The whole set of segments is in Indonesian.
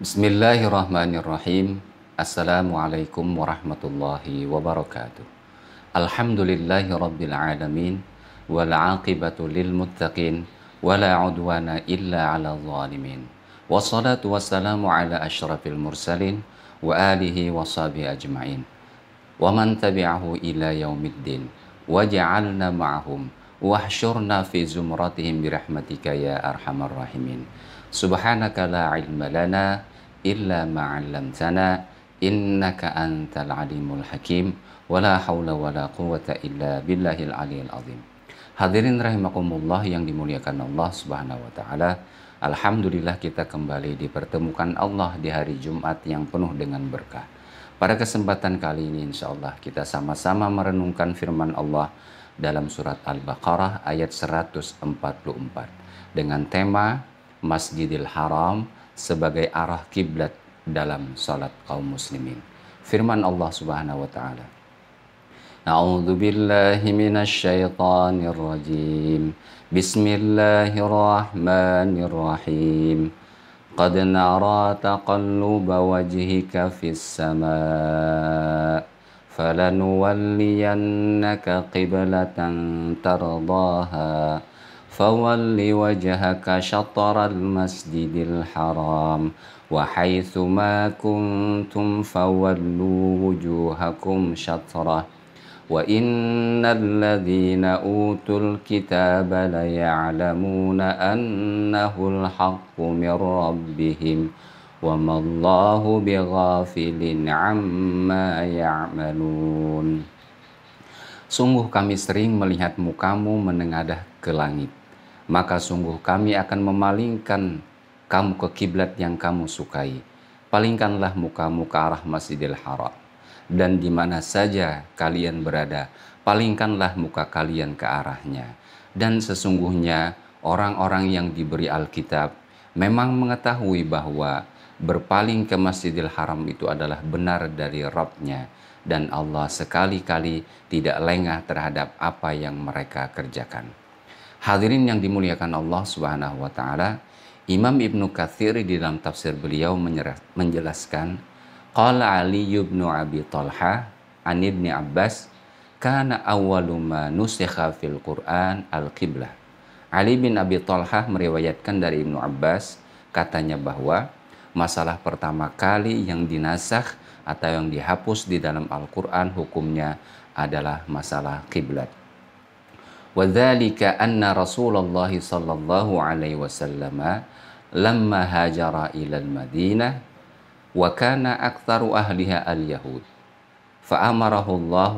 Bismillahirrahmanirrahim. Assalamualaikum warahmatullahi wabarakatuh. Alhamdulillahi rabbil alamin. Wal aqibatu lil muttaqin. Wala udwana illa ala zalimin. Wassalatu wassalamu ala asyrafil mursalin. Wa alihi wa sahbihi ajma'in. Wa man tabi'ahu ila yaumiddin. Waja'alna ma'ahum. Wahsyurna fi zumratihim birahmatika ya arhamar rahimin. Subhanaka la ilma lana illa ma'allamtana innaka antal alimul hakim wala hawla wala quwwata illa billahil aliyil azim. Hadirin rahimakumullah yang dimuliakan Allah Subhanahu wa taala. Alhamdulillah kita kembali dipertemukan Allah di hari Jumat yang penuh dengan berkah. Pada kesempatan kali ini insyaallah kita sama-sama merenungkan firman Allah dalam surat Al-Baqarah ayat 144 dengan tema Masjidil Haram sebagai arah kiblat dalam salat kaum muslimin. Firman Allah Subhanahu wa taala. A'udzu billahi minasy syaithanir rajim. Bismillahirrahmanirrahim. Qad nara taqalluba wajhika fis samaa. Falanuwalliyannaka qiblatan tardaha. فَوَلِّ وَجْهَكَ شَطْرَ الْمَسْجِدِ الْحَرَامِ وَحَيْثُ مَا كُنْتُمْ فَوَلُّوا وُجُوهَكُمْ شَطْرَهُ وَإِنَّ الَّذِينَ أُوتُوا الْكِتَابَ لَيَعْلَمُونَ أَنَّهُ الْحَقُّ مِنْ رَبِّهِمْ وَمَا اللَّهُ بِغَافِلٍ عَمَّا يَعْمَلُونَ. Sungguh kami sering melihat mukamu menengadah ke langit. Maka sungguh kami akan memalingkan kamu ke kiblat yang kamu sukai. Palingkanlah mukamu ke arah Masjidil Haram. Dan di mana saja kalian berada, palingkanlah muka kalian ke arahnya. Dan sesungguhnya orang-orang yang diberi Alkitab memang mengetahui bahwa berpaling ke Masjidil Haram itu adalah benar dari Rabb-nya. Dan Allah sekali-kali tidak lengah terhadap apa yang mereka kerjakan. Hadirin yang dimuliakan Allah Subhanahu wa taala, Imam Ibnu Katsir di dalam tafsir beliau menjelaskan, qala Ali ibn Abi Talha an Ibni Abbas, kana awwalu ma nusikha fil Qur'an al-qiblah. Ali bin Abi Talha meriwayatkan dari Ibnu Abbas, katanya bahwa masalah pertama kali yang dinasakh atau yang dihapus di dalam Al-Quran hukumnya adalah masalah kiblat. Wadzalika anna Rasulullah sallallahu alaihi wasallam lamma hajara ila al-Madinah wa kana aktsaru ahliha al-Yahud fa amarahu Allah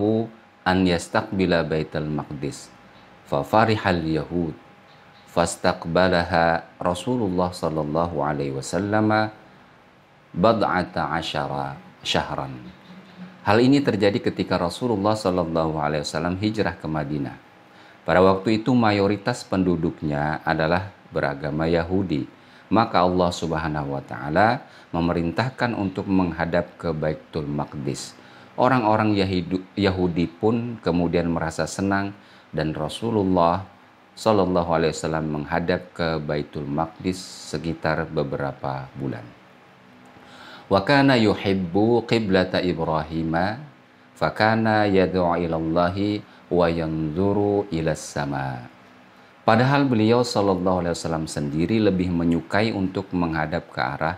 an yastaqbila Baitul Maqdis fa fariha al-Yahud fastaqbalaha Rasulullah sallallahu alaihi wasallam bad'ata asyara syahran. Hal ini terjadi ketika Rasulullah Shallallahu Alaihi Wasallam hijrah ke Madinah. Pada waktu itu mayoritas penduduknya adalah beragama Yahudi. Maka Allah Subhanahu Wa Taala memerintahkan untuk menghadap ke Baitul Maqdis. Orang-orang Yahudi pun kemudian merasa senang dan Rasulullah Shallallahu Alaihi Wasallam menghadap ke Baitul Maqdis sekitar beberapa bulan. Wa kana yuhibbu qiblata Ibrahima fa kana yad'u ila Allahi wa yanzuru ila sama. Padahal beliau sallallahu alaihi wasallam sendiri lebih menyukai untuk menghadap ke arah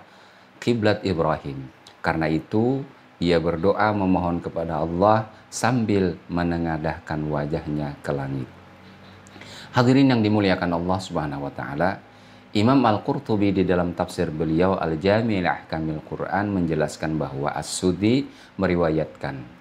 kiblat Ibrahim. Karena itu ia berdoa memohon kepada Allah sambil menengadahkan wajahnya ke langit. Hadirin yang dimuliakan Allah Subhanahu wa taala, Imam Al-Qurtubi di dalam tafsir beliau Al-Jami' li-Ahkamil Quran menjelaskan bahwa As-Suddi meriwayatkan,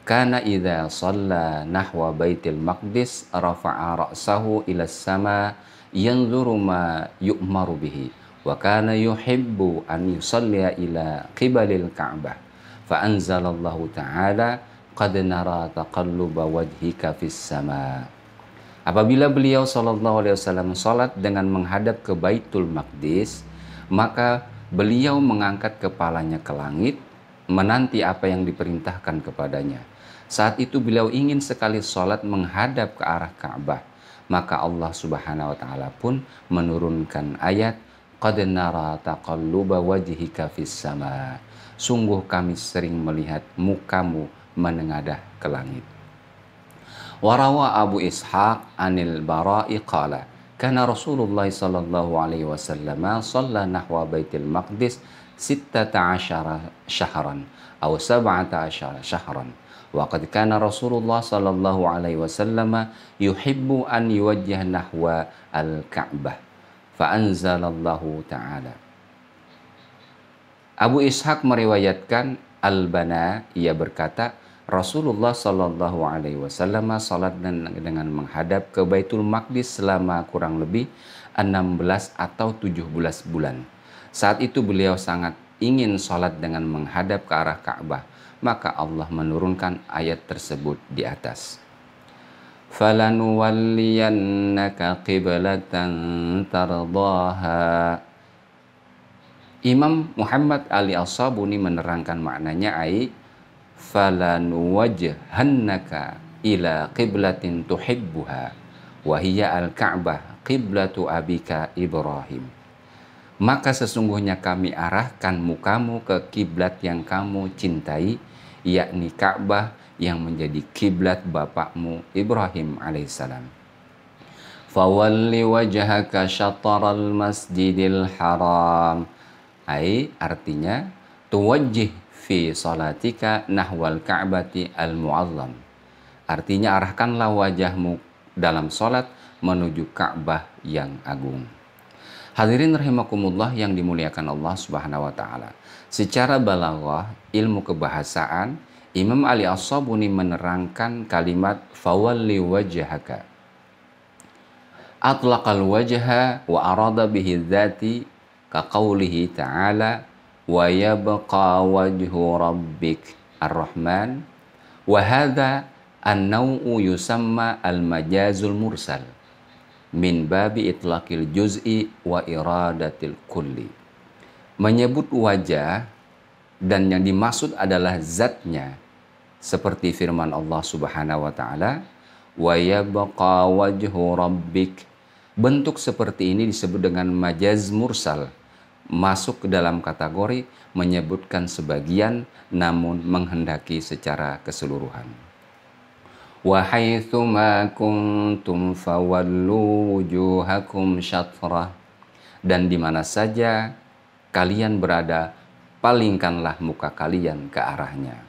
kana idza shalla nahwa Baitil Maqdis rafa'a ra'sahu ila as-sama yanzuru ma yu'maru bihi wa kana yuhibbu an yusalliya ila qibalil Ka'bah fa anzalallahu ta'ala qad nara taqalluba wajhika fis sama. Apabila beliau sallallahu alaihi wasallam salat dengan menghadap ke Baitul Maqdis, maka beliau mengangkat kepalanya ke langit menanti apa yang diperintahkan kepadanya. Saat itu beliau ingin sekali salat menghadap ke arah Ka'bah, maka Allah Subhanahu wa taala pun menurunkan ayat qad nara taqalluba wajhika fis sama. Sungguh kami sering melihat mukamu menengadah ke langit. Warawa Abu Ishaq anil Bara'i qala kana Rasulullah sallallahu alaihi wasallam shalla nahwa Baitul Maqdis 16 syahran atau 17 syahran. Wa qad kana Rasulullah sallallahu alaihi wasallam yuhibbu an yuwajjih nahwa al-Ka'bah. Fa anzalallahu ta'ala. Abu Ishaq meriwayatkan Al-Bana, ia berkata Rasulullah sallallahu alaihi wasallam salat dengan menghadap ke Baitul Maqdis selama kurang lebih 16 atau 17 bulan. Saat itu beliau sangat ingin salat dengan menghadap ke arah Ka'bah, maka Allah menurunkan ayat tersebut di atas. Falanuwalliyannaka qiblatan tardaha. Imam Muhammad Ali As-Sabuni menerangkan maknanya falanuwajjihannaka ila qiblatin tuhibbuha wa hiya al-Ka'bah qiblatu abika Ibrahim. Maka sesungguhnya kami arahkan mukamu ke kiblat yang kamu cintai, yakni Ka'bah yang menjadi kiblat bapakmu Ibrahim alaihissalam. Fawalli wajhaka syatral masjidil haram. Artinya tuwajjih fi salatika nahwal ka'bati al-mu'azzam. Artinya arahkanlah wajahmu dalam salat menuju Ka'bah yang agung. Hadirin rahimakumullah yang dimuliakan Allah Subhanahu wa taala. Secara balaghah, ilmu kebahasaan, Imam Ali As-Sabuni menerangkan kalimat fawalli wajhaka. Atlaqal wajha wa arada bihi dzati ka qaulihi ta'ala wa yabqa wajhu rabbik ar-rahman wa hadza an-naw'u yusamma al-majazul mursal min babi itlaqil juz'i wa iradatil kulli. Menyebut wajah dan yang dimaksud adalah zatnya, seperti firman Allah Subhanahu wa taala wa yabqa wajhu rabbik. Bentuk seperti ini disebut dengan majaz mursal, masuk ke dalam kategori menyebutkan sebagian namun menghendaki secara keseluruhan. Wa haitsu ma kuntum fawallu wujuhakum syatrah. Dan di mana saja kalian berada, palingkanlah muka kalian ke arahnya.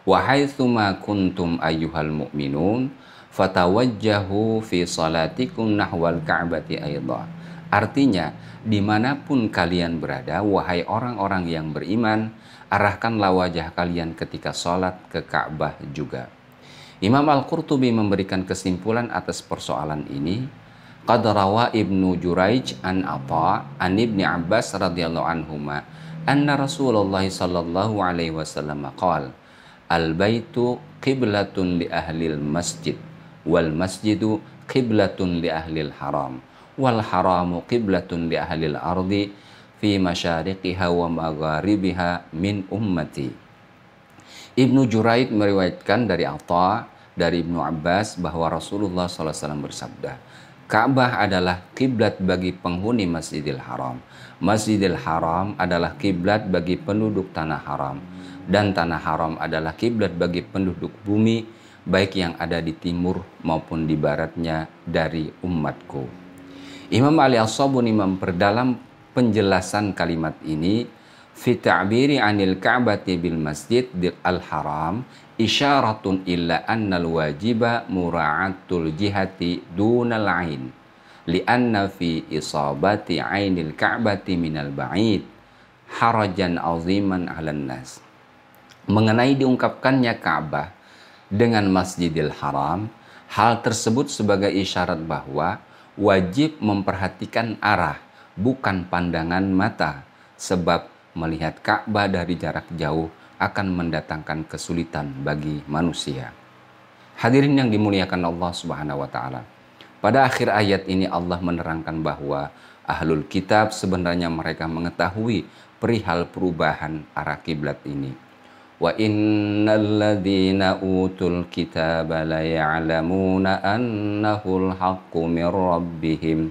Wa haitsu ma kuntum ayyuhal mu'minun fatawajjahu fi salatikum nahwal ka'bati aidha. Artinya, dimanapun kalian berada, wahai orang-orang yang beriman, arahkanlah wajah kalian ketika sholat ke Ka'bah juga. Imam Al-Qurtubi memberikan kesimpulan atas persoalan ini. Qad rawa Ibnu Juraij an Atha an Ibni Abbas radhiyallahu anhuma anna Rasulullah sallallahu alaihi wasallam qala al-baitu qiblatun li ahlil masjid wal masjidu qiblatun li ahlil haram wal haramu qiblatun li ahlil ardi fi masyariqiha wa magharibiha min ummati. Ibnu Juraid meriwayatkan dari Atha dari Ibnu Abbas bahwa Rasulullah SAW bersabda, Ka'bah adalah kiblat bagi penghuni Masjidil Haram. Masjidil Haram adalah kiblat bagi penduduk tanah haram, dan tanah haram adalah kiblat bagi penduduk bumi, baik yang ada di timur maupun di baratnya dari umatku. Imam Ali As-Sabuni memperdalam penjelasan kalimat ini fi ta'biri anil ka'bati bil masjid al-haram isyaratun illa annal wajiba mura'atul jihati dunal ain lianna fi isabati ainil ka'bati minal ba'id harajan aziman 'alan nas. Mengenai diungkapkannya Ka'bah dengan Masjidil Haram, hal tersebut sebagai isyarat bahwa wajib memperhatikan arah, bukan pandangan mata, sebab melihat Ka'bah dari jarak jauh akan mendatangkan kesulitan bagi manusia. Hadirin yang dimuliakan Allah Subhanahu wa taala. Pada akhir ayat ini Allah menerangkan bahwa ahlul kitab sebenarnya mereka mengetahui perihal perubahan arah kiblat ini. Wa innal ladzina utul kitaba la ya'lamuna annahul haqqu mir rabbihim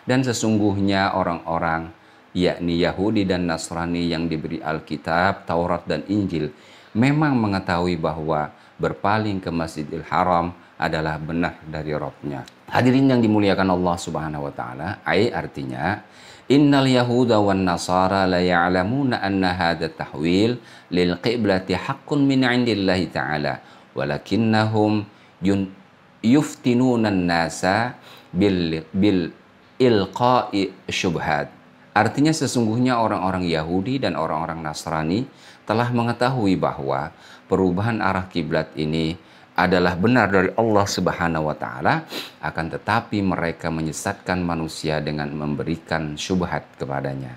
Dan sesungguhnya orang-orang yakni Yahudi dan Nasrani yang diberi Alkitab, Taurat dan Injil memang mengetahui bahwa berpaling ke Masjidil Haram adalah benar dari Rabbnya. Hadirin yang dimuliakan Allah Subhanahu wa taala, artinya innal yahuda wan nasara la ya'lamuna anna hadha tahwil lil qiblati haqqun min 'indillahi ta'ala walakinnahum yuftinuna an-nasa bil ilqa'i syubhat. Artinya sesungguhnya orang-orang Yahudi dan orang-orang Nasrani telah mengetahui bahwa perubahan arah kiblat ini adalah benar dari Allah Subhanahu wa taala, akan tetapi mereka menyesatkan manusia dengan memberikan syubhat kepadanya.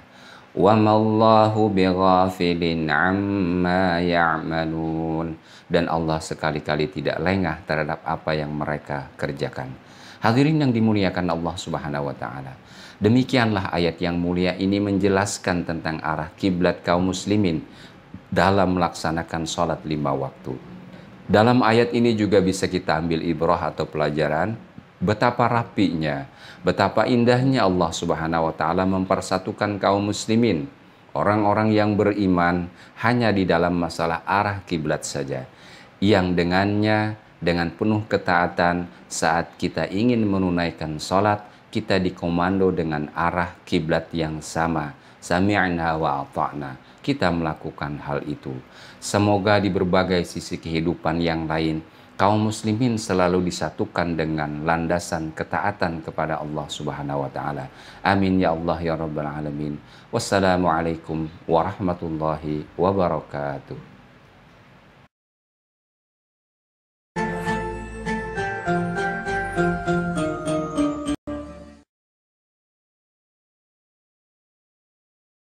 Wa mallahu bighafilin amma ya'malun. Dan Allah sekali-kali tidak lengah terhadap apa yang mereka kerjakan. Hadirin yang dimuliakan Allah Subhanahu wa taala. Demikianlah ayat yang mulia ini menjelaskan tentang arah kiblat kaum muslimin dalam melaksanakan sholat 5 waktu. Dalam ayat ini juga bisa kita ambil ibrah atau pelajaran betapa rapinya, betapa indahnya Allah Subhanahu wa taala mempersatukan kaum muslimin, orang-orang yang beriman hanya di dalam masalah arah kiblat saja, yang dengannya dengan penuh ketaatan saat kita ingin menunaikan sholat, kita dikomando dengan arah kiblat yang sama. Sami'na wa ata'na. Kita melakukan hal itu. Semoga di berbagai sisi kehidupan yang lain, kaum muslimin selalu disatukan dengan landasan ketaatan kepada Allah Subhanahu wa taala. Amin ya Allah ya rabbal alamin. Wassalamualaikum warahmatullahi wabarakatuh.